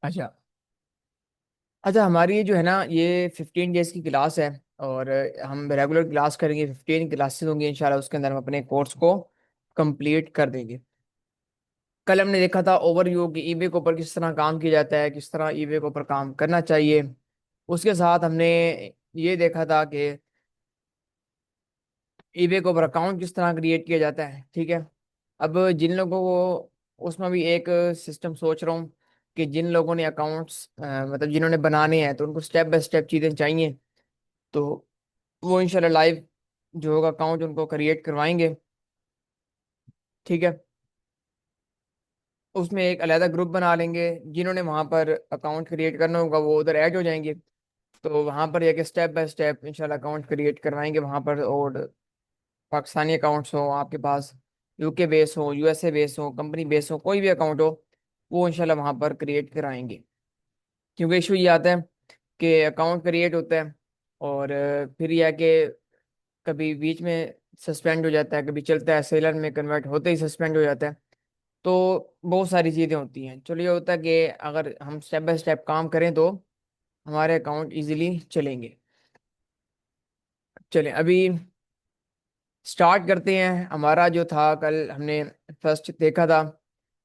अच्छा। अच्छा, हमारी ये जो है ना, ये 15 डेज की क्लास है। और हम रेगुलर क्लास करेंगे, 15 क्लासेस होंगी इंशाल्लाह। उसके अंदर हम अपने कोर्स को कंप्लीट कर देंगे। कल हमने देखा था ओवरव्यू कि ईबे के ऊपर किस तरह काम किया जाता है, किस तरह ईबे के ऊपर काम करना चाहिए। उसके साथ हमने ये देखा था कि ईबे के ऊपर अकाउंट किस तरह क्रिएट किया जाता है। ठीक है। अब जिन लोगों को उसमें भी एक सिस्टम सोच रहा हूँ कि जिन लोगों ने अकाउंट्स मतलब जिन्होंने बनाने हैं तो उनको स्टेप बाय स्टेप चीज़ें चाहिए। तो वो इंशाल्लाह लाइव जो होगा अकाउंट उनको क्रिएट करवाएंगे। ठीक है। उसमें एक अलहदा ग्रुप बना लेंगे। जिन्होंने वहां पर अकाउंट क्रिएट करना होगा वो उधर ऐड हो जाएंगे। तो वहां पर एक स्टेप बाय स्टेप इंशाल्लाह अकाउंट क्रिएट करवाएंगे वहां पर। और पाकिस्तानी अकाउंट्स हो आपके पास, यूके बेस हो, यूएसए बेस हो, कंपनी बेस हो, कोई भी अकाउंट हो, वो इंशाल्लाह वहां पर क्रिएट कराएंगे। क्योंकि इशू ये आता है कि अकाउंट क्रिएट होता है और फिर यह है कि कभी बीच में सस्पेंड हो जाता है, कभी चलता है, सेलर में कन्वर्ट होते ही सस्पेंड हो जाता है। तो बहुत सारी चीज़ें होती हैं। चलो, ये होता है कि अगर हम स्टेप बाय स्टेप काम करें तो हमारे अकाउंट इजीली चलेंगे। चलें अभी स्टार्ट करते हैं। हमारा जो था कल हमने फर्स्ट देखा था।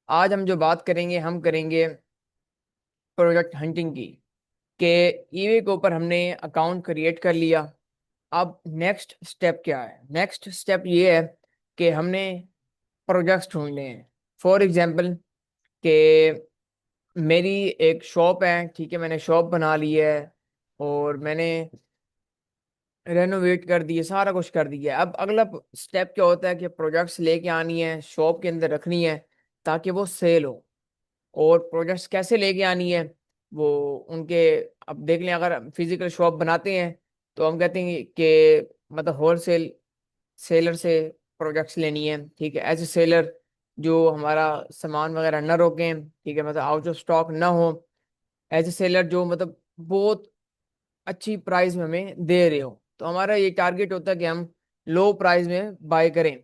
आज हम जो बात करेंगे हम करेंगे प्रोजेक्ट हंटिंग की। के ईवे के ऊपर हमने अकाउंट क्रिएट कर लिया। अब नेक्स्ट स्टेप क्या है? नेक्स्ट स्टेप ये है कि हमने प्रोजेक्ट्स ढूंढने हैं। फॉर एग्जांपल कि मेरी एक शॉप है। ठीक है, मैंने शॉप बना ली है और मैंने रेनोवेट कर दिए, सारा कुछ कर दिया। अब अगला स्टेप क्या होता है कि प्रोजेक्ट्स लेके आनी है, शॉप के अंदर रखनी है ताकि वो सेल हो। और प्रोजेक्ट्स कैसे लेके आनी है वो उनके, अब देख लें, अगर फिजिकल शॉप बनाते हैं तो हम कहते हैं कि मतलब होलसेल सेलर से प्रोजेक्ट्स लेनी है। ठीक है, एज ए सेलर जो हमारा सामान वगैरह न रोकें। ठीक है, मतलब आउट ऑफ स्टॉक ना हो। एज ए सेलर जो मतलब बहुत अच्छी प्राइस में हमें दे रहे हो। तो हमारा ये टारगेट होता है कि हम लो प्राइस में बाय करें।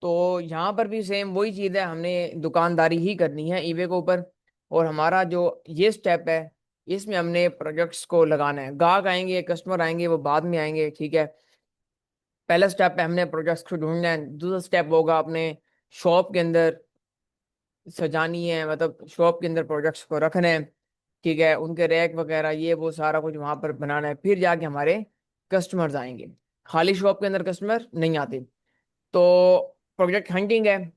तो यहाँ पर भी सेम वही चीज़ है, हमने दुकानदारी ही करनी है ईबे के ऊपर। और हमारा जो ये स्टेप है इसमें हमने प्रोजेक्ट्स को लगाना है। गाहक आएंगे, कस्टमर आएंगे, वो बाद में आएंगे। ठीक है, पहला स्टेप है हमने प्रोजेक्ट्स को ढूंढना है। दूसरा स्टेप होगा अपने शॉप के अंदर सजानी है, मतलब शॉप के अंदर प्रोजेक्ट्स को रखना है। ठीक है, उनके रैक वगैरह ये वो सारा कुछ वहां पर बनाना है। फिर जाके हमारे कस्टमर्स आएंगे। खाली शॉप के अंदर कस्टमर नहीं आते। तो प्रोजेक्ट हंटिंग है,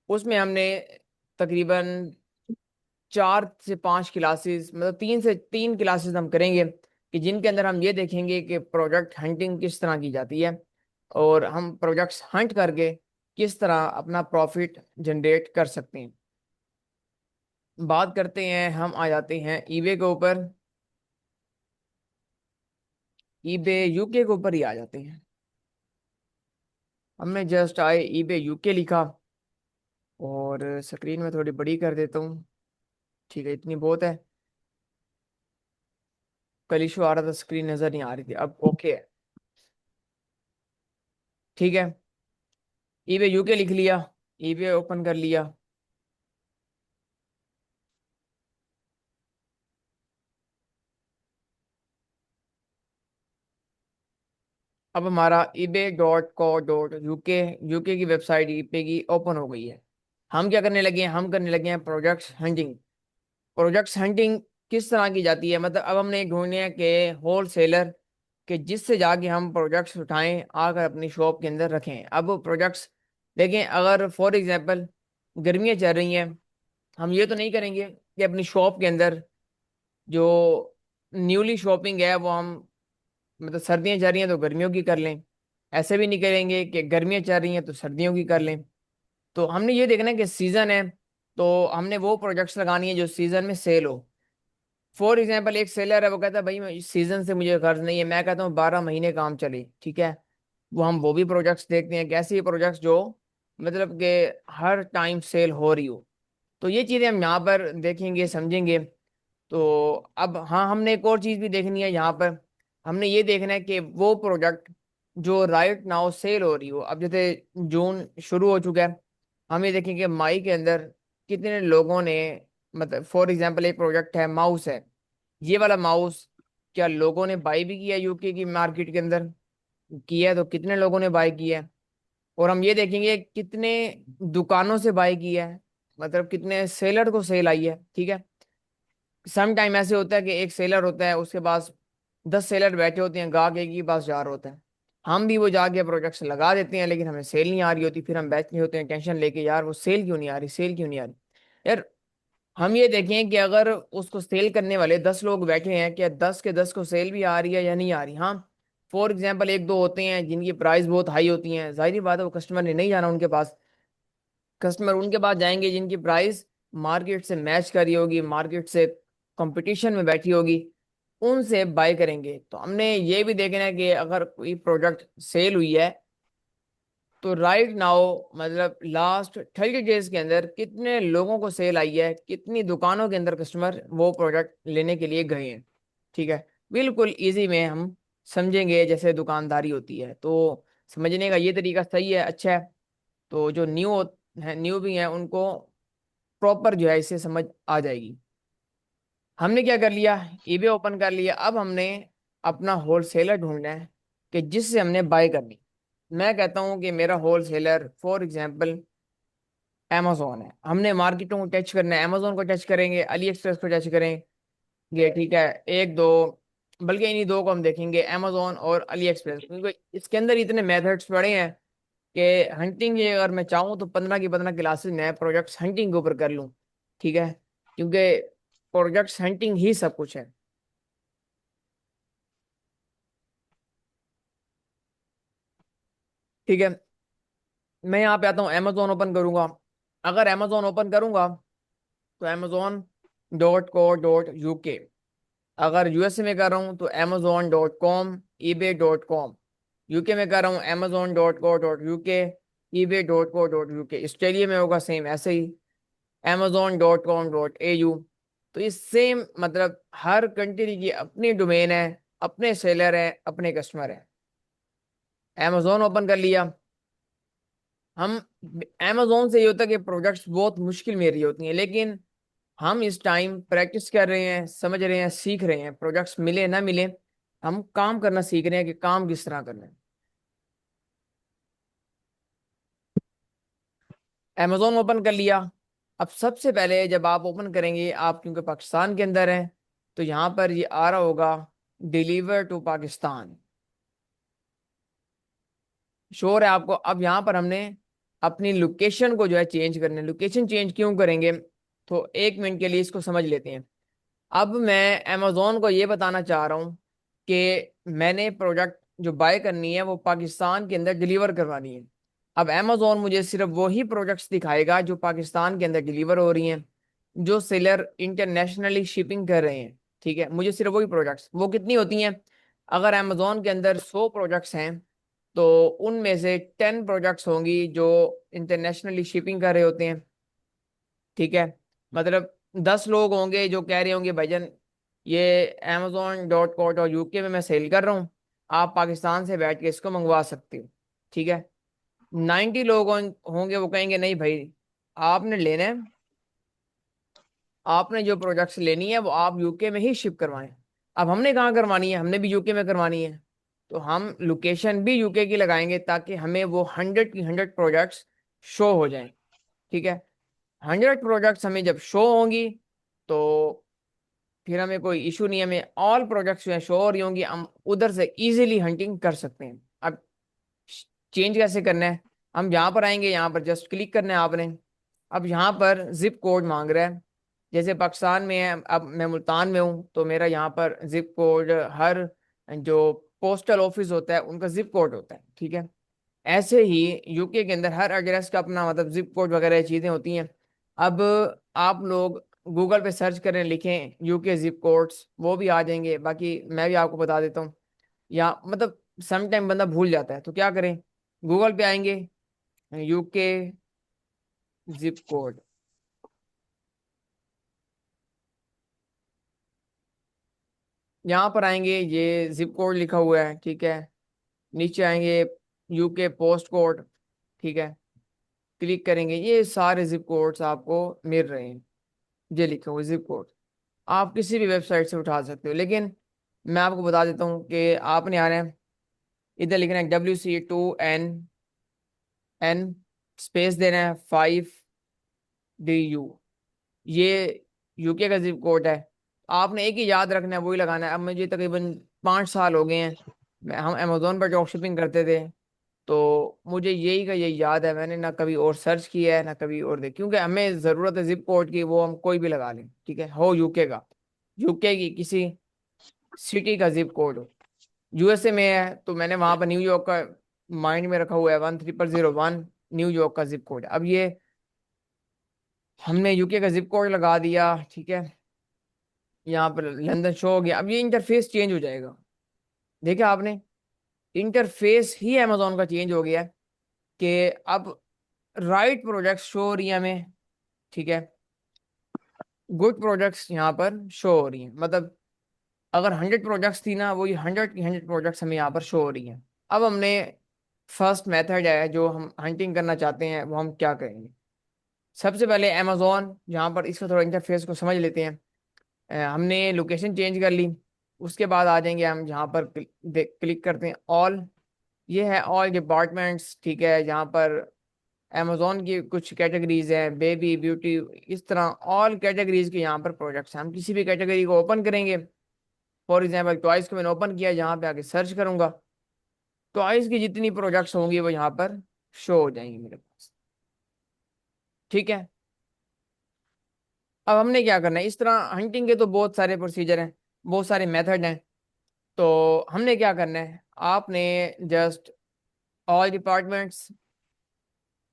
उसमें हमने तकरीबन 4 से 5 क्लासेस, मतलब 3 से 3 क्लासेस हम करेंगे कि जिनके अंदर हम ये देखेंगे कि प्रोजेक्ट हंटिंग किस तरह की जाती है और हम प्रोजेक्ट्स हंट करके किस तरह अपना प्रॉफिट जनरेट कर सकते हैं। बात करते हैं, हम आ जाते हैं ईबे के ऊपर। ईबे यूके के ऊपर ही आ जाते हैं। हमने जस्ट आए ईबे यूके लिखा और स्क्रीन में थोड़ी बड़ी कर देता हूँ। ठीक है, इतनी बहुत है। कल इशू आ रहा था, स्क्रीन नजर नहीं आ रही थी, अब ओके है। ठीक है, ईबे यूके लिख लिया, ईबे ओपन कर लिया। अब हमारा ebay.co.uk यूके की वेबसाइट ईबे की ओपन हो गई है। हम क्या करने लगे हैं? हम करने लगे हैं प्रोजेक्ट्स हंटिंग। प्रोजेक्ट्स हंटिंग किस तरह की जाती है? मतलब अब हमने ढूंढने हैं कि होल सेलर के जिससे जाके हम प्रोजेक्ट्स उठाएं, आकर अपनी शॉप के अंदर रखें। अब प्रोजेक्ट्स देखें, अगर फॉर एग्जांपल गर्मियाँ चल रही हैं, हम ये तो नहीं करेंगे कि अपनी शॉप के अंदर जो न्यूली शॉपिंग है वो हम, मतलब सर्दियाँ चल रही हैं तो गर्मियों की कर लें। ऐसे भी नहीं करेंगे कि गर्मियाँ चल रही हैं तो सर्दियों की कर लें। तो हमने ये देखना है कि सीजन है तो हमने वो प्रोजेक्ट्स लगानी है जो सीजन में सेल हो। फॉर एग्जाम्पल एक सेलर है, वो कहता है भाई मैं इस सीजन से मुझे कर्ज नहीं है, मैं कहता हूँ 12 महीने काम चले। ठीक है, वो भी प्रोजेक्ट्स देखते हैं, कैसे प्रोजेक्ट्स जो मतलब कि हर टाइम सेल हो रही हो। तो ये चीज़ें हम यहाँ पर देखेंगे, समझेंगे। तो अब हाँ, हमने एक और चीज़ भी देखनी है यहाँ पर। हमने ये देखना है कि वो प्रोडक्ट जो राइट नाउ सेल हो रही हो। अब जैसे जून शुरू हो चुका है, हम ये देखेंगे मई के अंदर कितने लोगों ने मतलब फॉर एग्जांपल एक प्रोडक्ट है, माउस है, ये वाला माउस क्या लोगों ने बाई भी किया यूके की मार्केट के अंदर? किया है, तो कितने लोगों ने बाई किया है? और हम ये देखेंगे कितने दुकानों से बाई किया है, मतलब कितने सेलर को सेल आई है। ठीक है, सम टाइम ऐसे होता है कि एक सेलर होता है, उसके पास 10 सेलर बैठे होते हैं, गाहक एक ही पास जा रहा होता है। हम भी वो जाके प्रोडक्ट्स लगा देते हैं, लेकिन हमें सेल नहीं आ रही होती, फिर हम बैठे होते हैं टेंशन लेके, यार वो सेल क्यों नहीं आ रही, सेल क्यों नहीं आ रही। यार हम ये देखें कि अगर उसको सेल करने वाले 10 लोग बैठे हैं, क्या 10 के 10 को सेल भी आ रही है या नहीं आ रही? हाँ, फॉर एग्जाम्पल एक दो होते हैं जिनकी प्राइस बहुत हाई होती है, जाहिर बात है वो कस्टमर ने नहीं जाना उनके पास। कस्टमर उनके पास जाएंगे जिनकी प्राइस मार्केट से मैच करी होगी, मार्केट से कंपटीशन में बैठी होगी, उनसे बाय करेंगे। तो हमने ये भी देखना है कि अगर कोई प्रोडक्ट सेल हुई है तो राइट नाउ, मतलब लास्ट 30 डेज के अंदर कितने लोगों को सेल आई है, कितनी दुकानों के अंदर कस्टमर वो प्रोडक्ट लेने के लिए गए हैं। ठीक है, बिल्कुल इजी में हम समझेंगे जैसे दुकानदारी होती है, तो समझने का ये तरीका सही है, अच्छा है। तो जो न्यू भी हैं उनको प्रॉपर जो है इससे समझ आ जाएगी। हमने क्या कर लिया, ईबे ओपन कर लिया। अब हमने अपना होलसेलर ढूंढना है कि जिससे हमने बाय करनी। मैं कहता हूं कि मेरा होलसेलर फॉर एग्जांपल amazon है। हमने मार्केटों को टच करना है, amazon को टच करेंगे, अली एक्सप्रेस को टच करेंगे। ठीक है, एक दो, बल्कि इन्हीं दो को हम देखेंगे, amazon और अली एक्सप्रेस, क्योंकि इसके अंदर इतने मेथड्स पड़े हैं कि हंटिंग की अगर मैं चाहूँ तो 15 की 15 क्लासेस नए प्रोजेक्ट्स हंटिंग के ऊपर कर लूँ। ठीक है, क्योंकि प्रोजेक्ट्स हंटिंग ही सब कुछ है। ठीक है, मैं यहाँ पे आता हूँ, अमेजोन ओपन करूंगा। अगर अमेजोन ओपन करूंगा तो amazon.co.uk। अगर यूएसए में कर रहा हूँ तो amazon.com, ebay.com। यूके में कर रहा हूँ amazon.co.uk, ebay.co.uk। ऑस्ट्रेलिया में होगा सेम ऐसे ही, amazon.com.au। तो इस सेम, मतलब हर कंट्री की अपनी डोमेन है, अपने सेलर हैं, अपने कस्टमर हैं। amazon ओपन कर लिया हम। amazon से ये होता है कि प्रोडक्ट्स बहुत मुश्किल में रही होती हैं, लेकिन हम इस टाइम प्रैक्टिस कर रहे हैं, समझ रहे हैं, सीख रहे हैं, प्रोडक्ट्स मिले ना मिले, हम काम करना सीख रहे हैं कि काम किस तरह करना है। amazon ओपन कर लिया। अब सबसे पहले जब आप ओपन करेंगे, आप क्योंकि पाकिस्तान के अंदर हैं, तो यहाँ पर ये आ रहा होगा डिलीवर टू पाकिस्तान, श्योर है आपको। अब यहाँ पर हमने अपनी लोकेशन को जो है चेंज करना है। लोकेशन चेंज क्यों करेंगे, तो 1 मिनट के लिए इसको समझ लेते हैं। अब मैं अमेजोन को ये बताना चाह रहा हूँ कि मैंने प्रोडक्ट जो बाय करनी है वो पाकिस्तान के अंदर डिलीवर करवानी है। अब अमेजोन मुझे सिर्फ वही प्रोडक्ट्स दिखाएगा जो पाकिस्तान के अंदर डिलीवर हो रही हैं, जो सेलर इंटरनेशनली शिपिंग कर रहे हैं। ठीक है, मुझे सिर्फ वही प्रोडक्ट्स, वो कितनी होती हैं, अगर अमेजोन के अंदर 100 प्रोडक्ट्स हैं तो उनमें से 10 प्रोडक्ट्स होंगी जो इंटरनेशनली शिपिंग कर रहे होते हैं। ठीक है, मतलब 10 लोग होंगे जो कह रहे होंगे भाईजान ये amazon.co.uk में मैं सेल कर रहा हूँ, आप पाकिस्तान से बैठ के इसको मंगवा सकते हो। ठीक है, 90 लोग होंगे वो कहेंगे नहीं भाई, आपने लेना है, आपने जो प्रोडक्ट्स लेनी है वो आप यूके में ही शिप करवाएं। अब हमने कहाँ करवानी है, हमने भी यूके में करवानी है, तो हम लोकेशन भी यूके की लगाएंगे ताकि हमें वो 100 की 100 प्रोडक्ट्स शो हो जाएं। ठीक है, 100 प्रोडक्ट्स हमें जब शो होंगी तो फिर हमें कोई इशू नहीं है, हमें ऑल प्रोडक्ट्स जो है शो हो रही होंगी, हम उधर से इजीली हंटिंग कर सकते हैं। अब चेंज कैसे करना है, हम यहाँ पर आएंगे, यहाँ पर जस्ट क्लिक करना है आपने। अब यहाँ पर जिप कोड मांग रहा है, जैसे पाकिस्तान में है, अब मैं मुल्तान में हूँ तो मेरा यहाँ पर जिप कोड, हर जो पोस्टल ऑफिस होता है उनका जिप कोड होता है। ठीक है, ऐसे ही यूके के अंदर हर एड्रेस का अपना मतलब जिप कोड वगैरह चीज़ें होती हैं। अब आप लोग गूगल पे सर्च करें, लिखें यूके जिप कोड्स, वो भी आ जाएंगे। बाकी मैं भी आपको बता देता हूँ, या मतलब सम टाइम बंदा भूल जाता है तो क्या करें, गूगल पे आएंगे, यूके जिप कोड, यहाँ पर आएंगे, ये जिप कोड लिखा हुआ है। ठीक है, नीचे आएंगे यूके पोस्ट कोड। ठीक है, क्लिक करेंगे, ये सारे जिप कोड्स आपको मिल रहे हैं। ये लिखा हुआ जिप कोड आप किसी भी वेबसाइट से उठा सकते हो, लेकिन मैं आपको बता देता हूँ कि आपने आना है, इधर लिखना है WC2N स्पेस देना है 5DU। ये यूके का जिप कोड है। आपने एक ही याद रखना है, वही लगाना है। अब मुझे तकरीबन 5 साल हो गए हैं, हम अमेजोन पर ड्रॉप शिपिंग करते थे, तो मुझे यही का यही याद है। मैंने ना कभी और सर्च किया है ना कभी और देख, क्योंकि हमें ज़रूरत है जिप कोड की, वो हम कोई भी लगा लें, ठीक है, हो यूके का, यूके की किसी सिटी का जिप कोड हो। यूएसए में है तो मैंने वहां पर न्यूयॉर्क का माइंड में रखा हुआ है, 13001 न्यूयॉर्क का जिप कोड। अब ये हमने यूके का जिप कोड लगा दिया, ठीक है, यहाँ पर लंदन शो हो गया। अब ये इंटरफेस चेंज हो जाएगा, देखा आपने, इंटरफेस ही अमेजोन का चेंज हो गया है कि अब राइट प्रोजेक्ट शो हो रही है हमें, ठीक है, गुड प्रोजेक्ट्स यहाँ पर शो हो रही हैं। मतलब अगर 100 प्रोजेक्ट्स थी ना, वो ये 100 की 100 प्रोजेक्ट्स हमें यहाँ पर शो हो रही हैं। अब हमने फर्स्ट मेथड है जो हम हंटिंग करना चाहते हैं, वो हम क्या करेंगे। सबसे पहले अमेजोन, यहाँ पर इसका थोड़ा इंटरफेस को समझ लेते हैं। हमने लोकेशन चेंज कर ली, उसके बाद आ जाएंगे हम जहाँ पर क्लिक करते हैं ऑल। ये है ऑल डिपार्टमेंट्स, ठीक है, जहाँ पर अमेजोन की कुछ कैटेगरीज हैं, बेबी, ब्यूटी, इस तरह ऑल कैटेगरीज के यहाँ पर प्रोडक्ट्स हैं। हम किसी भी कैटेगरी को ओपन करेंगे, फॉर एग्जाम्पल टॉयज को मैंने ओपन किया, यहाँ पे आके सर्च करूंगा, टॉयज की जितनी प्रोडक्ट्स होंगी वो यहाँ पर शो हो जाएंगी मेरे पास, ठीक है। अब हमने क्या करना है, इस तरह हंटिंग के तो बहुत सारे प्रोसीजर हैं, बहुत सारे मेथड हैं। तो हमने क्या करना है, आपने जस्ट ऑल डिपार्टमेंट्स,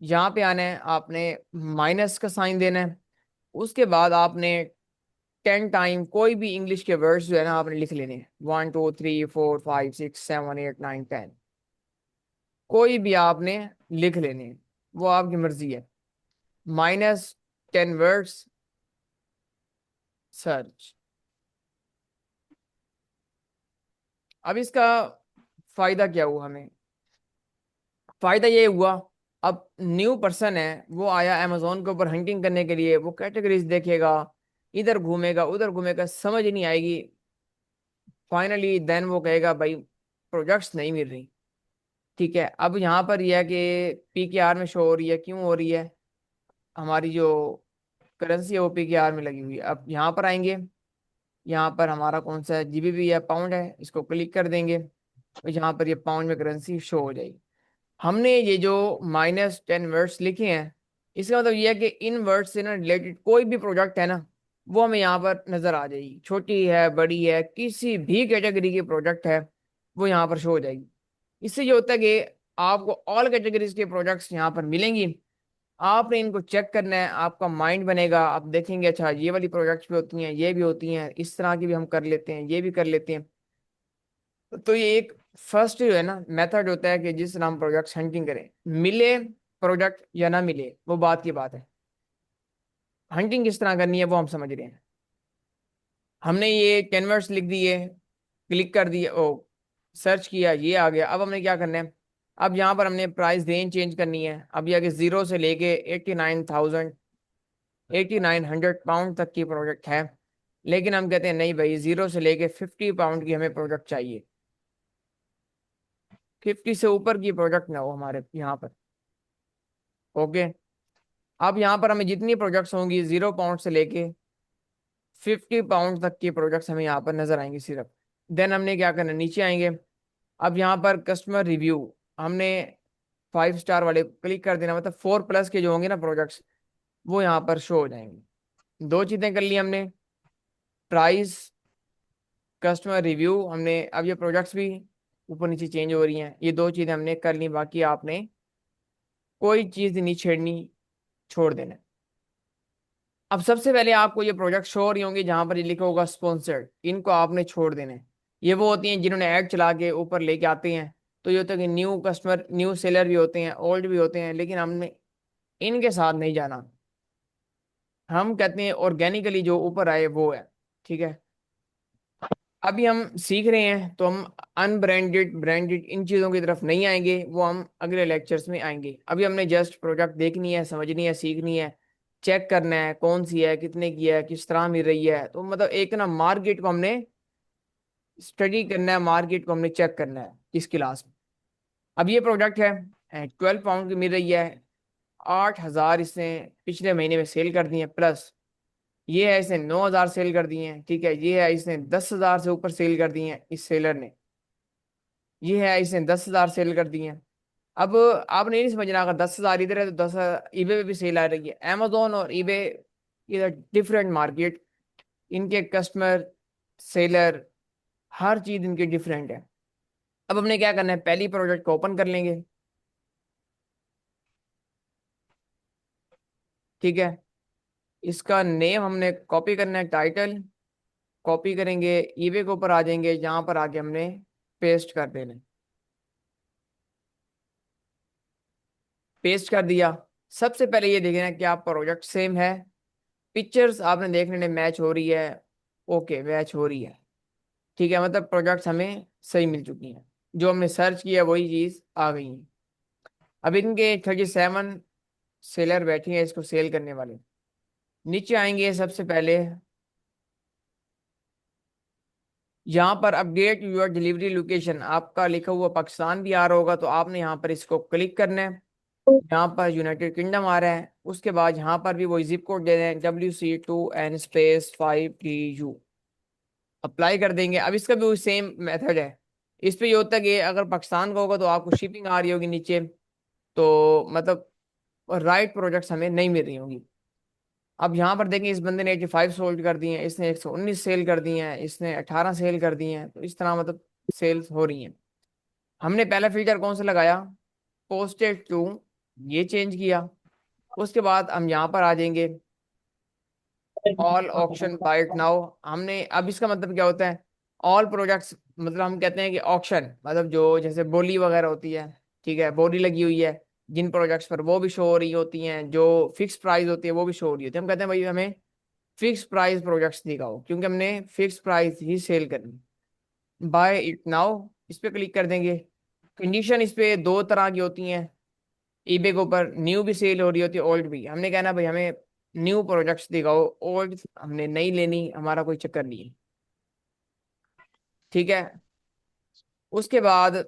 यहाँ पे आना है, आपने माइनस का साइन देना है। उसके बाद आपने 10 टाइम कोई भी इंग्लिश के वर्ड्स जो है ना आपने लिख लेने हैं, 1 2 3 4 5 6 7 8 9 10, कोई भी आपने लिख लेने हैं, वो आपकी मर्जी है। -10 वर्ड्स, सर्च। अब इसका फायदा क्या हुआ हमें, फायदा ये हुआ, अब न्यू पर्सन है वो आया अमेजोन के ऊपर हंटिंग करने के लिए, वो कैटेगरीज देखेगा, इधर घूमेगा उधर घूमेगा, समझ नहीं आएगी, फाइनली देन वो कहेगा भाई प्रोजेक्ट्स नहीं मिल रही, ठीक है। अब यहाँ पर यह है कि PKR में शो हो रही है, क्यों हो रही है, हमारी जो करेंसी है वो PKR में लगी हुई है। अब यहाँ पर आएंगे, यहाँ पर हमारा कौन सा GBP है, पाउंड है, इसको क्लिक कर देंगे तो यहाँ पर ये पाउंड में करेंसी शो हो जाएगी। हमने ये जो -10 वर्ड्स लिखे हैं, इसका मतलब ये है कि इन वर्ड्स से ना रिलेटेड कोई भी प्रोडक्ट है ना, वो हमें यहाँ पर नजर आ जाएगी, छोटी है बड़ी है, किसी भी कैटेगरी की प्रोडक्ट है वो यहाँ पर शो हो जाएगी। इससे ये होता है कि आपको ऑल कैटेगरीज के प्रोडक्ट्स यहाँ पर मिलेंगी, आपने इनको चेक करना है, आपका माइंड बनेगा, आप देखेंगे अच्छा ये वाली प्रोडक्ट्स भी होती हैं, ये भी होती हैं, इस तरह की भी हम कर लेते हैं, ये भी कर लेते हैं। तो ये एक फर्स्ट जो है ना मेथड होता है कि जिस तरह हम प्रोडक्ट हंटिंग करें, मिले प्रोडक्ट या ना मिले वो बात की बात है, हंटिंग किस तरह करनी है वो हम समझ रहे हैं। हमने ये कैनवर्स लिख दिए, क्लिक कर दिए, ओ सर्च किया, ये आ गया। अब हमने क्या करना है, अब यहाँ पर हमने प्राइस रेंज चेंज करनी है। अब ये कि 0 से लेके 89,000 8900 पाउंड तक की प्रोडक्ट है, लेकिन हम कहते हैं नहीं भाई 0 से लेके 50 पाउंड की हमें प्रोडक्ट चाहिए, 50 से ऊपर की प्रोडक्ट ना हो हमारे यहाँ पर, ओके। अब यहाँ पर हमें जितनी प्रोडक्ट्स होंगी 0 पाउंड से लेके 50 पाउंड तक की प्रोडक्ट्स हमें यहाँ पर नजर आएंगी सिर्फ। देन हमने क्या करना है, नीचे आएंगे, अब यहाँ पर कस्टमर रिव्यू, हमने 5 स्टार वाले क्लिक कर देना, मतलब 4+ के जो होंगे ना प्रोडक्ट्स वो यहाँ पर शो हो जाएंगे। दो चीजें कर ली हमने, प्राइस, कस्टमर रिव्यू हमने, अब ये प्रोडक्ट्स भी ऊपर नीचे चेंज हो रही हैं, ये दो चीजें हमने कर ली, बाकी आपने कोई चीज नहीं छेड़नी, छोड़ देना है। अब सबसे पहले आपको ये प्रोडक्ट शो हो रही होंगी जहां पर ये लिखा होगा स्पॉन्सर्ड, इनको आपने छोड़ देना है। ये वो होती हैं जिन्होंने ऐड चला के ऊपर लेके आते हैं, तो ये होता है कि न्यू कस्टमर, न्यू सेलर भी होते हैं, ओल्ड भी होते हैं, लेकिन हमने इनके साथ नहीं जाना। हम कहते हैं ऑर्गेनिकली जो ऊपर आए वो है, ठीक है। अभी हम सीख रहे हैं तो हम अनब्रांडेड ब्रांडेड इन चीज़ों की तरफ नहीं आएंगे, वो हम अगले लेक्चर्स में आएंगे। अभी हमने जस्ट प्रोडक्ट देखनी है, समझनी है, सीखनी है, चेक करना है कौन सी है, कितने की है, किस तरह मिल रही है। तो मतलब एक ना मार्केट को हमने स्टडी करना है, मार्केट को हमने चेक करना है इस क्लास में। अब ये प्रोडक्ट है 12 पाउंड की मिल रही है, 8,000 इसने पिछले महीने में सेल कर दी है, प्लस ये है इसने 9,000 सेल कर दी है। ठीक है, ये है इसने 10,000 से ऊपर सेल कर दी है इस सेलर ने, ये है इसने 10,000 सेल कर दी है। अब आपने ये नहीं समझना, अगर 10,000 इधर है तो 10,000 ईबे पे भी सेल आ रही है। अमेजोन और eBay is a different market, इनके कस्टमर, सेलर, हर चीज इनकी डिफरेंट है। अब हमने क्या करना है, पहली प्रोजेक्ट को ओपन कर लेंगे। ठीक है, इसका नेम हमने कॉपी करना है, टाइटल कॉपी करेंगे, ईबे के ऊपर आ जाएंगे, जहां पर आके हमने पेस्ट कर देना है। पेस्ट कर दिया। सबसे पहले ये देखना है कि आप प्रोजेक्ट सेम है, पिक्चर्स आपने देखने में मैच हो रही है। ओके, मैच हो रही है। ठीक है, मतलब प्रोजेक्ट्स हमें सही मिल चुकी हैं, जो हमने सर्च किया वही चीज आ गई है। अब इनके 37 सेलर बैठे हैं इसको सेल करने वाले। नीचे आएंगे सबसे पहले, यहाँ पर अपडेट योर डिलीवरी लोकेशन, आपका लिखा हुआ पाकिस्तान भी आ रहा होगा, तो आपने यहाँ पर इसको क्लिक करना है। यहाँ पर यूनाइटेड किंगडम आ रहा है, उसके बाद यहाँ पर भी वही जिप कोड दे दें, WC2N स्पेस 5DU, अप्लाई कर देंगे। अब इसका भी वही सेम मेथड है। इस पे ये होता है कि अगर पाकिस्तान का होगा तो आपको शिपिंग आ रही होगी नीचे, तो मतलब राइट प्रोडक्ट्स हमें नहीं मिल रही होंगी। अब यहाँ पर देखें, इस बंदे ने 85 सोल्ड कर दी हैं, इसने 119 सेल कर दी हैं, इसने 18 सेल कर दी हैं, तो इस तरह मतलब सेल्स हो रही हैं। हमने पहला फिल्टर कौन सा लगाया, पोस्टेड टू, ये चेंज किया। उसके बाद हम यहाँ पर आ जाएंगे, ऑल ऑक्शन बाइट नाउ। हमने अब इसका मतलब क्या होता है, ऑल प्रोडक्ट्स, मतलब हम कहते हैं कि ऑक्शन मतलब जो जैसे बोली वगैरह होती है, ठीक है, बोली लगी हुई है जिन प्रोडक्ट्स पर, वो भी शो हो रही होती हैं, जो फिक्स प्राइस होती है वो भी शो हो रही होती है। हम कहते हैं भाई हमें फिक्स प्राइस प्रोडक्ट्स दिखाओ, क्योंकि हमने फिक्स प्राइस ही सेल करनी। बाय इट नाउ, इस पे क्लिक कर देंगे। कंडीशन इस पे दो तरह की होती हैं, ईबे के ऊपर न्यू भी सेल हो रही होती है, ओल्ड भी। हमने कहना भाई हमें न्यू प्रोडक्ट्स दिखाओ, ओल्ड हमने नहीं लेनी, हमारा कोई चक्कर नहीं है। ठीक है, उसके बाद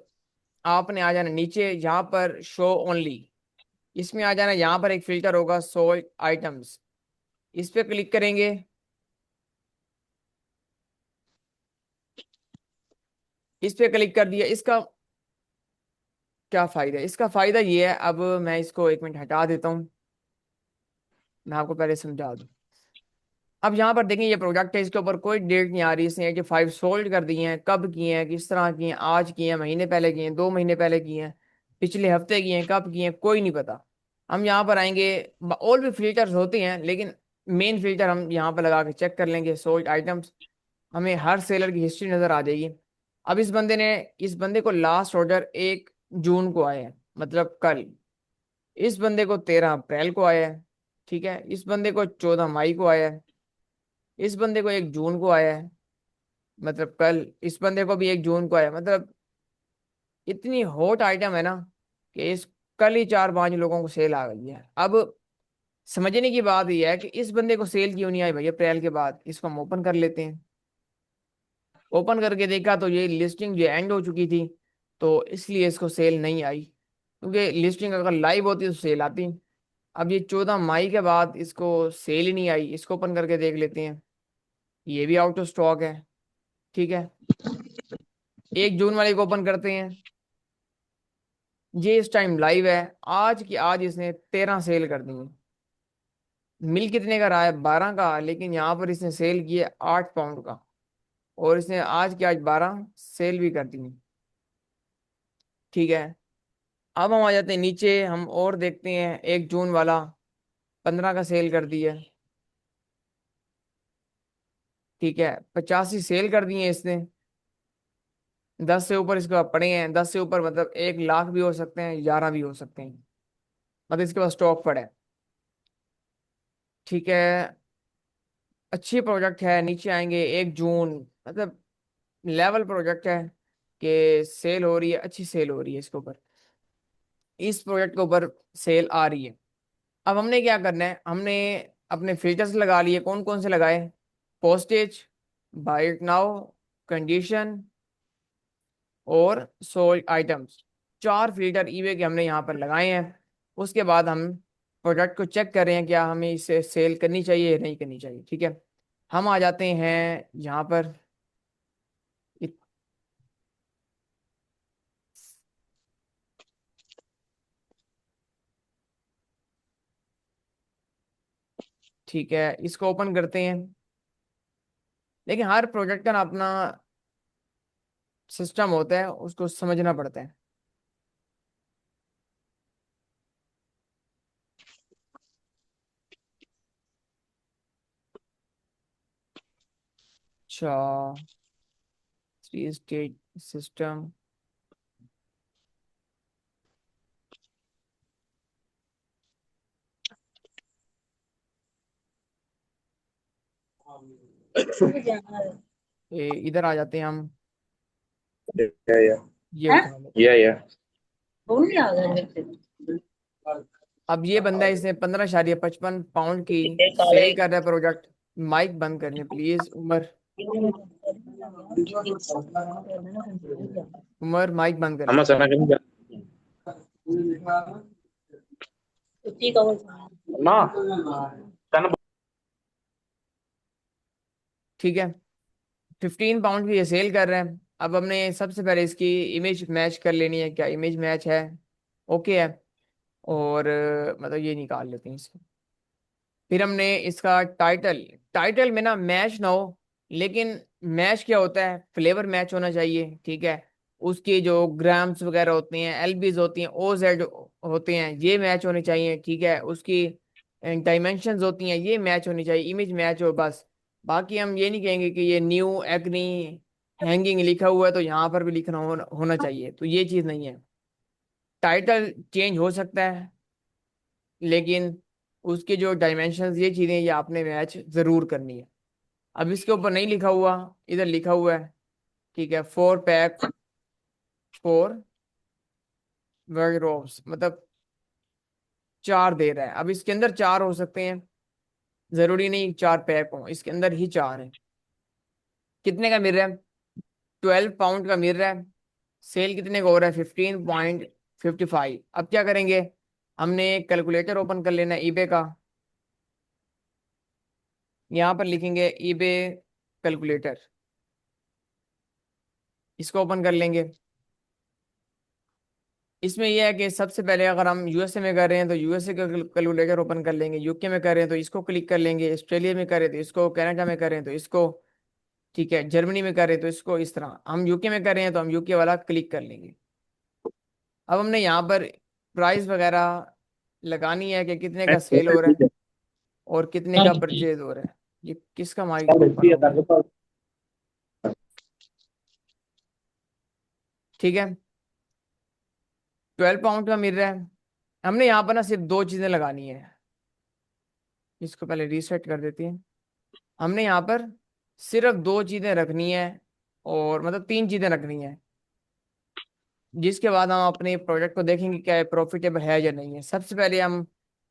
आपने आ जाना नीचे, यहाँ पर शो ओनली, इसमें आ जाना। यहाँ पर एक फिल्टर होगा सोल्ड आइटम्स, इस पे क्लिक करेंगे। इस पे क्लिक कर दिया। इसका क्या फायदा है, इसका फायदा ये है, अब मैं इसको एक मिनट हटा देता हूँ, मैं आपको पहले समझा दूँ। अब यहाँ पर देखें, ये प्रोडक्ट है, इसके ऊपर कोई डेट नहीं आ रही, इसने 85 सोल्ड कर दी हैं, कब की हैं, किस तरह की हैं, आज की हैं, महीने पहले की हैं, 2 महीने पहले की हैं, पिछले हफ्ते की हैं, कब की हैं, कोई नहीं पता। हम यहाँ पर आएंगे, और भी फिल्टर्स होते हैं, लेकिन मेन फिल्टर हम यहाँ पर लगा के चेक कर लेंगे, सोल्ड आइटम्स। हमें हर सेलर की हिस्ट्री नजर आ जाएगी। अब इस बंदे को लास्ट ऑर्डर 1 जून को आया है, मतलब कल। इस बंदे को 13 अप्रैल को आया है। ठीक है, इस बंदे को 14 मई को आया है, इस बंदे को 1 जून को आया है, मतलब कल। इस बंदे को भी 1 जून को आया, मतलब इतनी हॉट आइटम है ना कि इस कल ही 4-5 लोगों को सेल आ गई है। अब समझने की बात यह है कि इस बंदे को सेल क्यों नहीं आई भाई अप्रैल के बाद, इसको हम ओपन कर लेते हैं। ओपन करके देखा तो ये लिस्टिंग जो एंड हो चुकी थी, तो इसलिए इसको सेल नहीं आई, क्योंकि लिस्टिंग अगर लाइव होती तो सेल आती। अब ये 14 मई के बाद इसको सेल ही नहीं आई। इसको ओपन करके देख लेते हैं, ये भी आउट ऑफ स्टॉक है। ठीक है, 1 जून वाले को ओपन करते हैं, ये इस टाइम लाइव है। आज की आज इसने 13 सेल कर दी है। मिल कितने का रहा है, 12 का, लेकिन यहाँ पर इसने सेल किया 8 पाउंड का, और इसने आज की आज 12 सेल भी कर दी है। ठीक है, अब हम आ जाते हैं नीचे, हम और देखते हैं 1 जून वाला 15 का सेल कर दिया। ठीक है, 85 सेल कर दिए इसने। 10 से ऊपर इसके पास पड़े हैं, 10 से ऊपर मतलब 1 लाख भी हो सकते हैं, 11 भी हो सकते हैं, मतलब इसके पास स्टॉक पड़ा है। ठीक है, अच्छी प्रोजेक्ट है। नीचे आएंगे, 1 जून, मतलब लेवल प्रोजेक्ट है कि सेल हो रही है, अच्छी सेल हो रही है इसके ऊपर, इस प्रोजेक्ट के ऊपर सेल आ रही है। अब हमने क्या करना है, हमने अपने फिल्टर्स लगा लिए। कौन कौन से लगाए? Postage, buy it now, condition और सोल्ड आइटम्स। 4 फिल्टर ईबे के हमने यहाँ पर लगाए हैं। उसके बाद हम प्रोडक्ट को चेक कर रहे हैं क्या हमें इसे सेल करनी चाहिए या नहीं करनी चाहिए। ठीक है, हम आ जाते हैं यहाँ पर। इत- ठीक है, इसको ओपन करते हैं। लेकिन हर प्रोडक्ट का ना अपना सिस्टम होता है, उसको समझना पड़ता है। अच्छा, 3 स्टेज सिस्टम। इधर आ जाते हैं हम। Yeah, yeah. ये उठा लो। Yeah, yeah. अब ये बंदा इसने 15.55 पाउंड की सेल कर रहा है प्रोडक्ट। माइक बंद करने प्लीज उमर। उमर माइक बंद कर ले। Ama sana kan Ma, sana ठीक है, 15 पाउंड की ये सेल कर रहे हैं। अब हमने सबसे पहले इसकी इमेज मैच कर लेनी है। क्या इमेज मैच है? ओके है। और मतलब ये निकाल लेते हैं इसको। फिर हमने इसका टाइटल, टाइटल में ना मैच ना हो, लेकिन मैच क्या होता है, फ्लेवर मैच होना चाहिए। ठीक है, उसके जो ग्राम्स वगैरह होते हैं, एलबीज होती हैं, ओ जेड होते हैं, ये मैच होने चाहिए। ठीक है, उसकी डायमेंशंस होती हैं, ये मैच होनी चाहिए, इमेज मैच हो बस। बाकी हम ये नहीं कहेंगे कि ये न्यू एग्नी हैंगिंग लिखा हुआ है तो यहाँ पर भी लिखना होना चाहिए, तो ये चीज़ नहीं है। टाइटल चेंज हो सकता है, लेकिन उसके जो डायमेंशंस, ये चीज़ें ये आपने मैच ज़रूर करनी है। अब इसके ऊपर नहीं लिखा हुआ, इधर लिखा हुआ है। ठीक है, 4 पैक, 4 वर्डरोब्स, मतलब 4 दे रहा है। अब इसके अंदर 4 हो सकते हैं, ज़रूरी नहीं 4 पैक हो, इसके अंदर ही 4 है। कितने का मिल रहा है? 12 पाउंड का मिल रहा है। सेल कितने का हो रहा है? 15.55। अब क्या करेंगे, हमने एक कैलकुलेटर ओपन कर लेना है ईबे का। यहाँ पर लिखेंगे ईबे कैलकुलेटर, इसको ओपन कर लेंगे। इसमें यह है कि सबसे पहले अगर हम यूएसए में कर रहे हैं तो यूएसए का कैलकुलेटर ओपन कर लेंगे, यूके में कर रहे हैं तो इसको क्लिक कर लेंगे, ऑस्ट्रेलिया में कर रहे हैं तो इसको, कनाडा में कर रहे हैं तो इसको, ठीक है, जर्मनी में कर रहे हैं तो इसको। इस तरह हम यूके में कर रहे हैं तो हम यूके वाला क्लिक कर लेंगे। अब हमने यहाँ पर प्राइस वगैरह लगानी है कि कितने का सेल हो रहा है और कितने का परचेज हो रहा है। ये किसका माइक ओपन हो गया? ठीक है, 12 पाउंड का मिल रहा है। हमने यहाँ पर ना सिर्फ 2 चीज़ें लगानी है। इसको पहले रीसेट कर देते हैं। हमने यहाँ पर सिर्फ 2 चीज़ें रखनी है, और मतलब 3 चीज़ें रखनी है, जिसके बाद हम अपने प्रोजेक्ट को देखेंगे क्या है, प्रॉफिटेबल है या नहीं है। सबसे पहले हम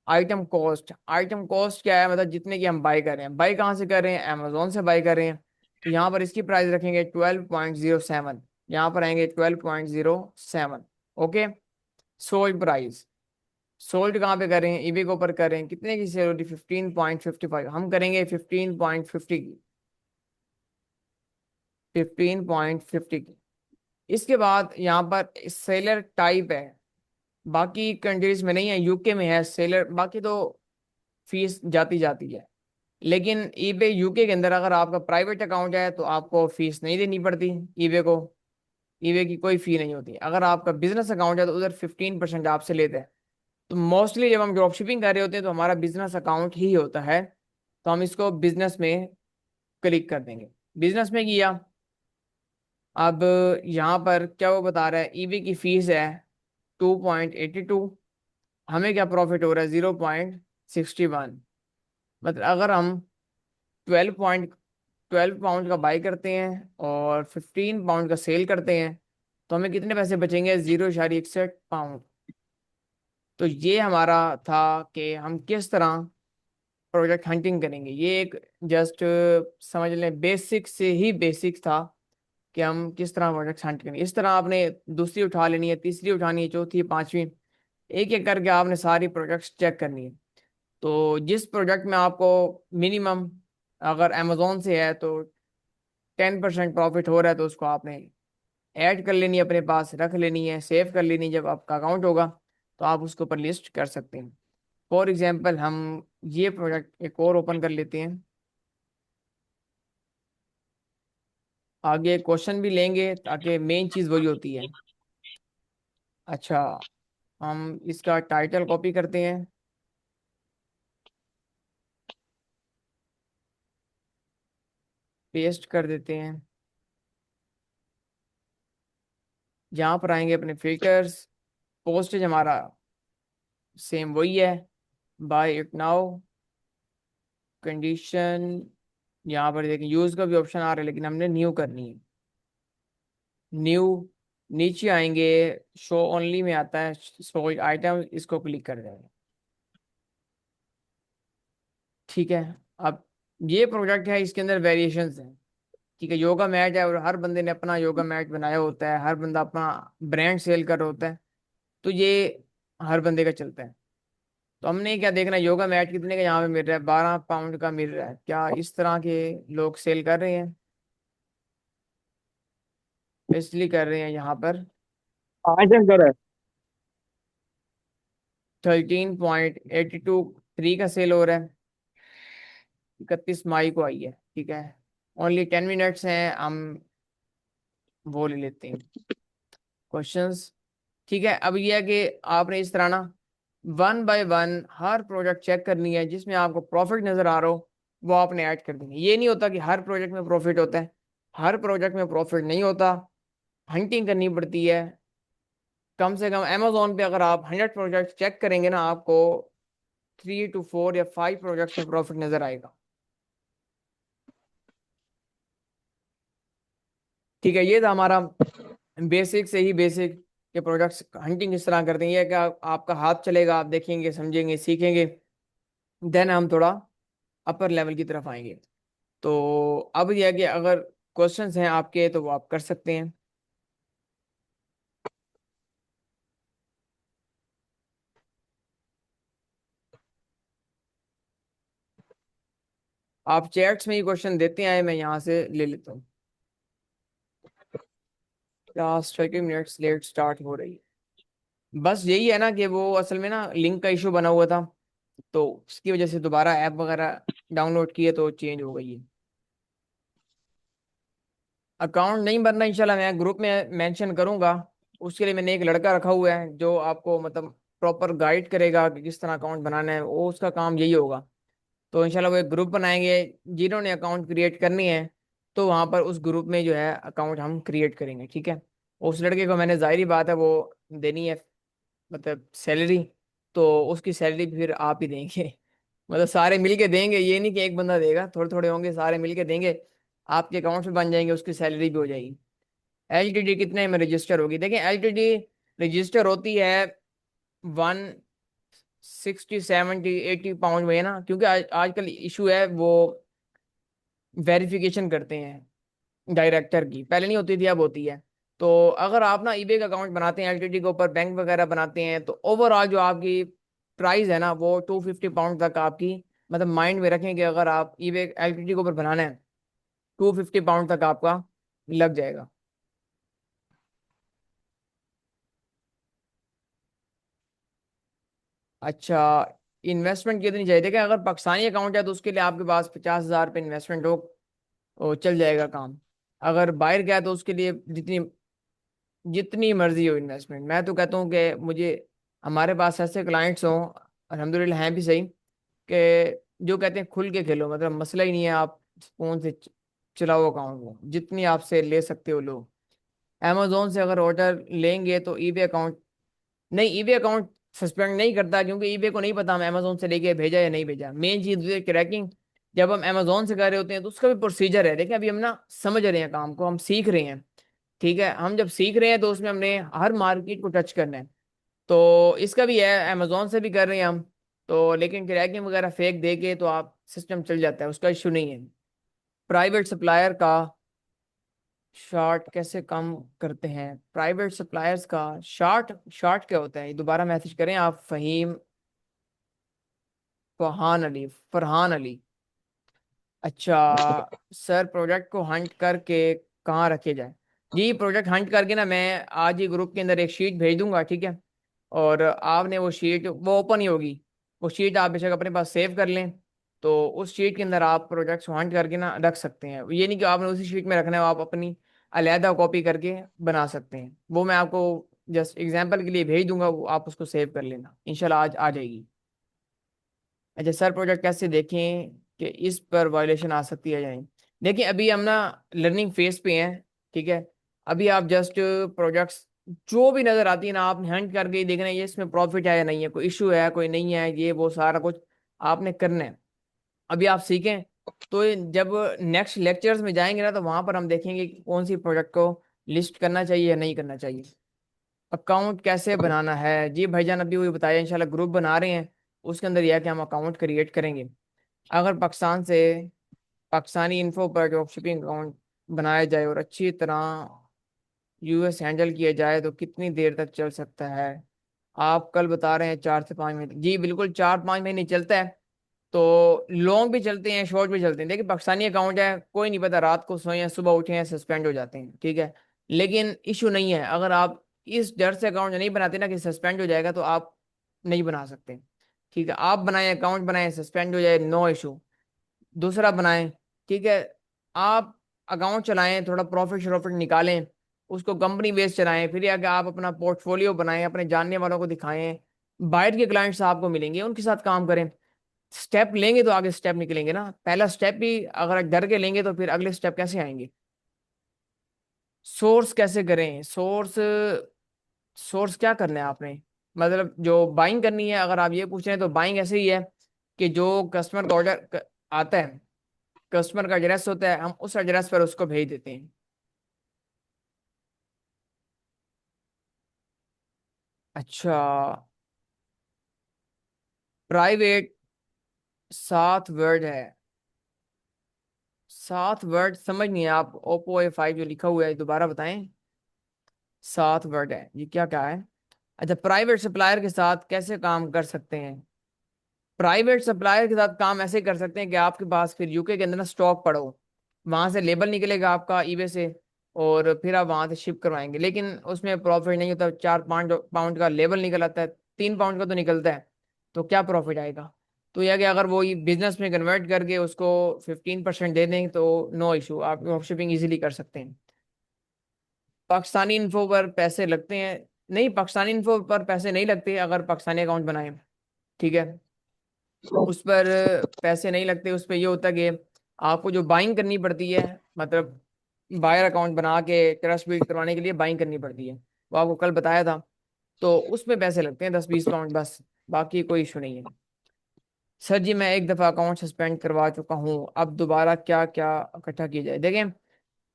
आइटम कॉस्ट। आइटम कॉस्ट क्या है, मतलब जितने की हम बाई कर रहे हैं। बाई कहाँ से कर रहे हैं? अमेजोन से बाई कर रहे हैं। तो यहाँ पर इसकी प्राइस रखेंगे 12.07। यहाँ पर आएंगे 12.07। Okay, sold price. सोल्ड कहाँ पे कर रहे हैं? ईबे के ऊपर कर रहे हैं। कितने की सेल होती है? 15.55। हम करेंगे 15.50 की, 15.50 की। इसके बाद यहाँ पर सेलर टाइप है, बाकी कंट्रीज में नहीं है, यूके में है सेलर, बाकी तो फीस जाती जाती है। लेकिन ईबे यूके के अंदर अगर आपका प्राइवेट अकाउंट है तो आपको फीस नहीं देनी पड़ती ईबे को। ईबे की कोई फी नहीं होती। अगर आपका बिजनेस अकाउंट है तो उधर 15% आपसे लेते हैं। तो मोस्टली जब हम ड्रॉप शिपिंग कर रहे होते हैं तो हमारा बिजनेस अकाउंट ही होता है, तो हम इसको बिजनेस में क्लिक कर देंगे। बिजनेस में किया। अब यहाँ पर क्या वो बता रहा है, ईबी की फीस है 2.82। हमें क्या प्रॉफिट हो रहा है? 0.61। मतलब अगर हम 12 पाउंड का बाई करते हैं और 15 पाउंड का सेल करते हैं तो हमें कितने पैसे बचेंगे? 0.61 पाउंड। तो ये हमारा था कि हम किस तरह प्रोजेक्ट हंटिंग करेंगे। ये एक जस्ट समझ लें बेसिक से ही बेसिक था कि हम किस तरह प्रोजेक्ट हंट करेंगे। इस तरह आपने दूसरी उठा लेनी है, तीसरी उठानी है, चौथी, पांचवी, एक एक करके आपने सारी प्रोजेक्ट्स चेक करनी है। तो जिस प्रोजेक्ट में आपको मिनिमम अगर अमेजोन से है तो 10% प्रॉफिट हो रहा है तो उसको आपने ऐड कर लेनी है, अपने पास रख लेनी है, सेव कर लेनी है। जब आपका अकाउंट होगा तो आप उसके ऊपर लिस्ट कर सकते हैं। फॉर एग्जांपल हम ये प्रोजेक्ट एक और ओपन कर लेते हैं। आगे क्वेश्चन भी लेंगे ताकि मेन चीज़ वही होती है। अच्छा, हम इसका टाइटल कॉपी करते हैं, पेस्ट कर देते हैं। यहाँ पर आएंगे अपने फिल्टर्स, पोस्टेज हमारा सेम वही है, बाय इट नाउ, कंडीशन। यहाँ पर देखें यूज का भी ऑप्शन आ रहा है लेकिन हमने न्यू करनी है, न्यू। नीचे आएंगे, शो ओनली में आता है शो आइटम, इसको क्लिक कर देंगे। ठीक है। अब ये प्रोजेक्ट है, इसके अंदर वेरिएशंस हैं। ठीक है, योगा मैट है और हर बंदे ने अपना योगा मैट बनाया होता है, हर बंदा अपना ब्रांड सेल कर रहा होता है, तो ये हर बंदे का चलता है। तो हमने क्या देखना है, योगा मैट कितने का यहाँ पे मिल रहा है, 12 पाउंड का मिल रहा है, क्या इस तरह के लोग सेल कर रहे हैं? इसलिए कर रहे हैं यहाँ पर। हाँ शंकर है। 13.82 का सेल हो रहा है, 31 मई को आई है। ठीक है, ओनली 10 मिनट्स हैं, हम वो ले लेते हैं क्वेश्चंस। ठीक है, अब ये है कि आपने इस तरह ना वन बाय वन हर प्रोजेक्ट चेक करनी है, जिसमें आपको प्रॉफिट नजर आ रहा हो वो आपने ऐड कर देंगे। ये नहीं होता कि हर प्रोजेक्ट में प्रॉफिट होता है, हर प्रोजेक्ट में प्रॉफिट नहीं होता, हंटिंग करनी पड़ती है। कम से कम अमेजोन पे अगर आप 100 प्रोजेक्ट चेक करेंगे ना, आपको 3 to 4 या 5 प्रोजेक्ट्स में प्रॉफिट नजर आएगा। ठीक है, ये था हमारा बेसिक से ही बेसिक के प्रोजेक्ट्स हंटिंग किस तरह करते हैं। ये क्या आपका हाथ चलेगा, आप देखेंगे, समझेंगे, सीखेंगे, देन हम थोड़ा अपर लेवल की तरफ आएंगे। तो अब यह है कि अगर क्वेश्चंस हैं आपके तो वो आप कर सकते हैं। आप चैट्स में ही क्वेश्चन देते आए, मैं यहाँ से ले लेता हूँ। क्लास 30 मिनट्स लेट स्टार्ट हो रही है। बस यही है ना कि वो असल में ना लिंक का इशू बना हुआ था, तो उसकी वजह से दोबारा ऐप वगैरह डाउनलोड किए तो चेंज हो गई है। अकाउंट नहीं बनना, इंशाल्लाह मैं ग्रुप में मेंशन करूंगा। उसके लिए मैंने एक लड़का रखा हुआ है जो आपको मतलब प्रॉपर गाइड करेगा कि किस तरह अकाउंट बनाना है, वो उसका काम यही होगा। तो इंशाल्लाह वो एक ग्रुप बनाएंगे, जिन्होंने अकाउंट क्रिएट करनी है तो वहाँ पर उस ग्रुप में जो है अकाउंट हम क्रिएट करेंगे। ठीक है, उस लड़के को मैंने जाहिर बात है वो देनी है, मतलब सैलरी, तो उसकी सैलरी फिर आप ही देंगे। मतलब सारे मिलके देंगे, ये नहीं कि एक बंदा देगा, थोड़े थोड़े होंगे, सारे मिलके देंगे, आपके अकाउंट में बन जाएंगे, उसकी सैलरी भी हो जाएगी। एलटीडी कितने में रजिस्टर होगी? देखिए एलटीडी रजिस्टर होती है 160, 70, 80 पाउंड में, है ना, क्योंकि आजकल इशू है वो वेरिफिकेशन करते हैं डायरेक्टर की, पहले नहीं होती थी, अब होती है। तो अगर आप ना ईबे का अकाउंट बनाते हैं एलटीडी के ऊपर, बैंक वगैरह बनाते हैं, तो ओवरऑल जो आपकी प्राइस है ना वो 250 पाउंड तक आपकी, मतलब माइंड में रखें कि अगर आप ईबे एलटीडी के ऊपर बनाना है 250 पाउंड तक आपका लग जाएगा। अच्छा, इन्वेस्टमेंट कितनी चाहिए? देखिए अगर पाकिस्तानी अकाउंट है तो उसके लिए आपके पास 50,000 रुपये इन्वेस्टमेंट हो, तो चल जाएगा काम। अगर बाहर गया तो उसके लिए जितनी जितनी मर्जी हो इन्वेस्टमेंट। मैं तो कहता हूँ कि मुझे, हमारे पास ऐसे क्लाइंट्स हों, अल्हम्दुलिल्लाह हैं भी सही, कि जो कहते हैं खुल के खेलो, मतलब मसला ही नहीं है, आप फोन से चलाओ अकाउंट को, जितनी आपसे ले सकते हो लोग। अमेजोन से अगर ऑर्डर लेंगे तो ईबे अकाउंट नहीं, ईबे अकाउंट सस्पेंड नहीं करता, क्योंकि ईबे को नहीं पता हम अमेजोन से लेके भेजा या नहीं भेजा। मेन चीज है ट्रैकिंग। जब हम अमेजोन से कर रहे होते हैं तो उसका भी प्रोसीजर है। देखिए अभी हम ना समझ रहे हैं काम को, हम सीख रहे हैं। ठीक है, हम जब सीख रहे हैं तो उसमें हमने हर मार्केट को टच करना है। तो इसका भी है, अमेजोन से भी कर रहे हैं हम, तो लेकिन क्रैकिंग वगैरह फेक दे के तो आप सिस्टम चल जाता है, उसका इशू नहीं है। प्राइवेट सप्लायर का शार्ट कैसे काम करते हैं? प्राइवेट सप्लायर्स का शार्ट शार्ट क्या होता है? दोबारा मैसेज करें आप। फहीम फरहान अली। अच्छा सर, प्रोजेक्ट को हंट करके कहाँ रखे जाए? जी प्रोजेक्ट हंट करके ना, मैं आज ही ग्रुप के अंदर एक शीट भेज दूंगा, ठीक है? और आपने वो शीट, वो ओपन ही होगी, वो शीट आप बेशक अपने पास सेव कर लें। तो उस शीट के अंदर आप प्रोजेक्ट्स हंट करके ना रख सकते हैं। ये नहीं कि आपने उसी शीट में रखना है, वो आप अपनी अलहदा कॉपी करके बना सकते हैं। वो मैं आपको जस्ट एग्जांपल के लिए भेज दूंगा, वो आप उसको सेव कर लेना, इंशाल्लाह आज आ जाएगी। अच्छा सर, प्रोजेक्ट कैसे देखें कि इस पर वायलेशन आ सकती है या नहीं? देखिए अभी हम ना लर्निंग फेज पे हैं, ठीक है? अभी आप जस्ट प्रोजेक्ट्स जो भी नजर आती है ना, आपने हंट करके ही देखना है ये इसमें प्रॉफिट है या नहीं है, कोई इशू है कोई नहीं है, ये वो सारा कुछ आपने करना है। अभी आप सीखें तो जब नेक्स्ट लेक्चर्स में जाएंगे ना, तो वहां पर हम देखेंगे कि कौन सी प्रोजेक्ट को लिस्ट करना चाहिए या नहीं करना चाहिए। अकाउंट कैसे बनाना है? जी भाईजान अभी वही बताया, इंशाल्लाह ग्रुप बना रहे हैं, उसके अंदर यह है कि हम अकाउंट क्रिएट करेंगे। अगर पाकिस्तान से पाकिस्तानी इन्फो पर ड्रॉप शिपिंग अकाउंट बनाया जाए और अच्छी तरह यूएस हैंडल किया जाए तो कितनी देर तक चल सकता है? आप कल बता रहे हैं 4 से 5 महीने। जी बिल्कुल 4-5 महीने चलता है। तो लॉन्ग भी चलते हैं, शॉर्ट भी चलते हैं। देखिए पाकिस्तानी अकाउंट है, कोई नहीं पता रात को सोए हैं सुबह उठे हैं सस्पेंड हो जाते हैं, ठीक है? लेकिन इशू नहीं है, अगर आप इस डर से अकाउंट नहीं बनाते ना कि सस्पेंड हो जाएगा, तो आप नहीं बना सकते, ठीक है? आप बनाएं, अकाउंट बनाएं, सस्पेंड हो जाए नो इशू, दूसरा बनाएं, ठीक है? आप अकाउंट चलाएं, थोड़ा प्रॉफिट शॉफिट निकालें, उसको कंपनी बेस चलाएं, फिर आगे आप अपना पोर्टफोलियो बनाएं, अपने जानने वालों को दिखाएं, बाहर के क्लाइंट्स आपको मिलेंगे, उनके साथ काम करें। स्टेप लेंगे तो आगे स्टेप निकलेंगे ना, पहला स्टेप भी अगर डर के लेंगे तो फिर अगले स्टेप कैसे आएंगे? सोर्स कैसे करें? सोर्स सोर्स क्या करना है आपने? मतलब जो बाइंग करनी है, अगर आप ये पूछ रहे हैं तो बाइंग ऐसे ही है कि जो कस्टमर का ऑर्डर आता है, कस्टमर का एड्रेस होता है, हम उस एड्रेस पर उसको भेज देते हैं। अच्छा, प्राइवेट 7 वर्ड है? 7 वर्ड समझ नहीं है आप, ओप्पो A5 जो लिखा हुआ है दोबारा बताएं। 7 वर्ड है, ये क्या क्या है? अच्छा, प्राइवेट सप्लायर के साथ कैसे काम कर सकते हैं? प्राइवेट सप्लायर के साथ काम ऐसे कर सकते हैं कि आपके पास फिर यूके के अंदर ना स्टॉक पड़ो, वहां से लेबल निकलेगा आपका ईबे से, और फिर आप वहां से शिप करवाएंगे, लेकिन उसमें प्रॉफिट नहीं होता। 4-5 पाउंड का लेबल निकल आता है, 3 पाउंड का तो निकलता है, तो क्या प्रॉफिट आएगा? तो यह कि अगर वो बिजनेस में कन्वर्ट करके उसको 15% दे दें तो नो इशू, आप ड्रॉप शिपिंग इजीली कर सकते हैं। पाकिस्तानी इन्फो पर पैसे लगते हैं? नहीं, पाकिस्तानी इन्फो पर पैसे नहीं लगते अगर पाकिस्तानी अकाउंट बनाए, ठीक है? उस पर पैसे नहीं लगते। उस पर ये होता है कि आपको जो बाइंग करनी पड़ती है, मतलब बायर अकाउंट बना के ट्रस्ट बिल्ड करवाने के लिए बाइंग करनी पड़ती है, वो आपको कल बताया था। तो उसमें पैसे लगते हैं 10-20 पाउंड बस, बाकी कोई इशू नहीं है। सर जी मैं एक दफ़ा अकाउंट सस्पेंड करवा चुका हूँ, अब दोबारा क्या क्या इकट्ठा किया जाए? देखें,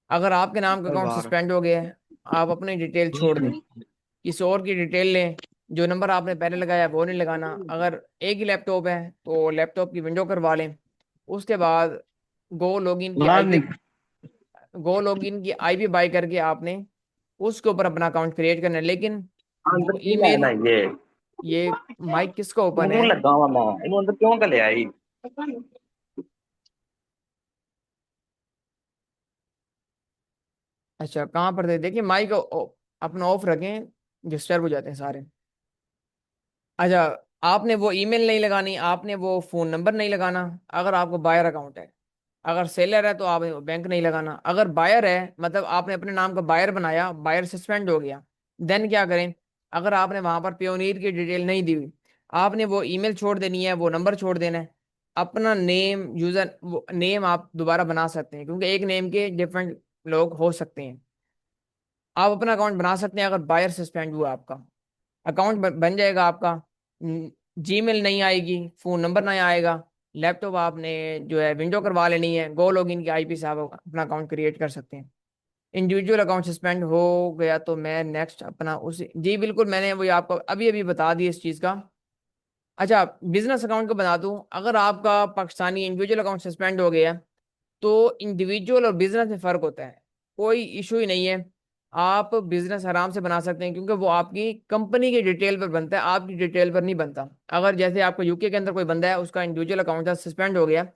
अगर आपके नाम का अकाउंट बार सस्पेंड हो गया है, आप अपनी डिटेल छोड़ दें, किसी और की डिटेल लें। जो नंबर आपने पहले लगाया वो नहीं लगाना। अगर एक ही लैपटॉप है तो लैपटॉप की विंडो करवा लें। उसके बाद गो लॉगिन की नाम आईपी, नहीं। गो लॉगिन की आईपी बाय करके आपने उसके ऊपर अपना अकाउंट क्रिएट करना है। लेकिन वो अंदर की ईमेल, लेना ये ये माइक किसका ओपन है? मुंह लगा हुआ मैं इन अंदर क्यों कर ले आई। अच्छा कहाँ पर थे? देखिए माइक अपना ऑफ रखें, डिस्टर्ब हो जाते हैं सारे। अच्छा, आपने वो ईमेल नहीं लगानी, आपने वो फोन नंबर नहीं लगाना अगर आपको बायर अकाउंट है। अगर सेलर है तो आप बैंक नहीं लगाना। अगर बायर है, मतलब आपने अपने नाम का बायर बनाया, बायर सस्पेंड हो गया, देन क्या करें? अगर आपने वहां पर पियोनीर की डिटेल नहीं दी हुई, आपने वो ईमेल छोड़ देनी है, वो नंबर छोड़ देना है। अपना नेम, यूजर नेम आप दोबारा बना सकते हैं, क्योंकि एक नेम के डिफरेंट लोग हो सकते हैं। आप अपना अकाउंट बना सकते हैं अगर बायर सस्पेंड हुआ आपका। अकाउंट बन जाएगा आपका, जीमेल नहीं आएगी, फोन नंबर नहीं आएगा, लैपटॉप आपने जो है विंडो करवा लेनी है, गो लॉगिन की आईपी से आप अपना अकाउंट क्रिएट कर सकते हैं। इंडिविजुअल अकाउंट सस्पेंड हो गया तो मैं नेक्स्ट अपना उस, जी बिल्कुल मैंने वही आपको अभी अभी बता दी इस चीज़ का। अच्छा, बिजनेस अकाउंट को बता दूं, अगर आपका पाकिस्तानी इंडिविजुअल अकाउंट सस्पेंड हो गया तो इंडिविजुअल और बिजनेस में फर्क होता है, कोई इशू ही नहीं है। आप बिजनेस आराम से बना सकते हैं क्योंकि वो आपकी कंपनी की डिटेल पर बनता है, आपकी डिटेल पर नहीं बनता। अगर जैसे आपको यूके के अंदर कोई बंदा है, उसका इंडिविजुअल अकाउंट सस्पेंड हो गया,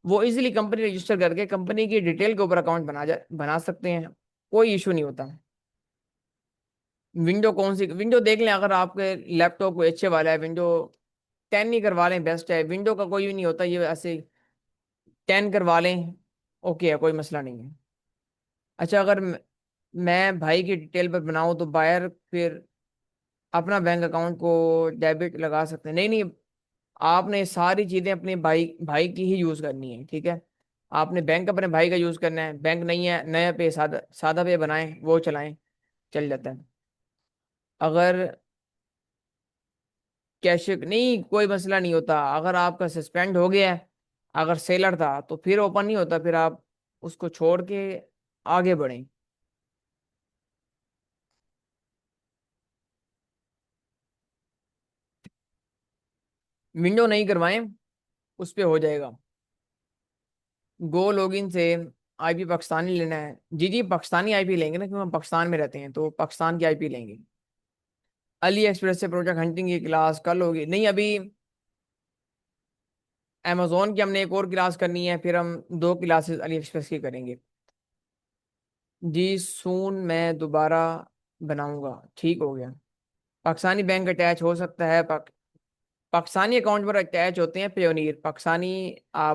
वो इजीली कंपनी रजिस्टर करके कंपनी की डिटेल के ऊपर अकाउंट बना सकते हैं, कोई इशू नहीं होता। विंडो कौन सी विंडो देख लें, अगर आपके लैपटॉप को अच्छे वाला है, विंडो 10 ही करवा लें, बेस्ट है। विंडो का कोई भी नहीं होता ये ऐसे, 10 करवा लें, ओके है, कोई मसला नहीं है। अच्छा, अगर मैं भाई की डिटेल पर बनाऊं तो बायर फिर अपना बैंक अकाउंट को डेबिट लगा सकते हैं। नहीं नहीं, आपने सारी चीजें अपने भाई भाई की ही यूज करनी है, ठीक है। आपने बैंक अपने भाई का यूज करना है, बैंक नहीं है, नया पे सादा सादा पे बनाएं, वो चलाएं, चल जाता है। अगर कैश नहीं, कोई मसला नहीं होता। अगर आपका सस्पेंड हो गया है, अगर सेलर था तो फिर ओपन नहीं होता, फिर आप उसको छोड़ के आगे बढ़ें। विंडो नहीं करवाएं, उस पे हो जाएगा। गो लॉगिन से आईपी पाकिस्तानी लेना है। जी जी, पाकिस्तानी आईपी लेंगे ना, क्योंकि हम पाकिस्तान में रहते हैं तो पाकिस्तान की आईपी लेंगे। अली एक्सप्रेस से प्रोजेक्ट हंटिंग की क्लास कल होगी? नहीं, अभी अमेजोन की हमने एक और क्लास करनी है, फिर हम 2 क्लासेस अली एक्सप्रेस की करेंगे। जी सून मैं दोबारा बनाऊंगा, ठीक हो गया। पाकिस्तानी बैंक अटैच हो सकता है, पाकिस्तानी अकाउंट पर अटैच होते हैं पेयोनीर पाकिस्तानी। आप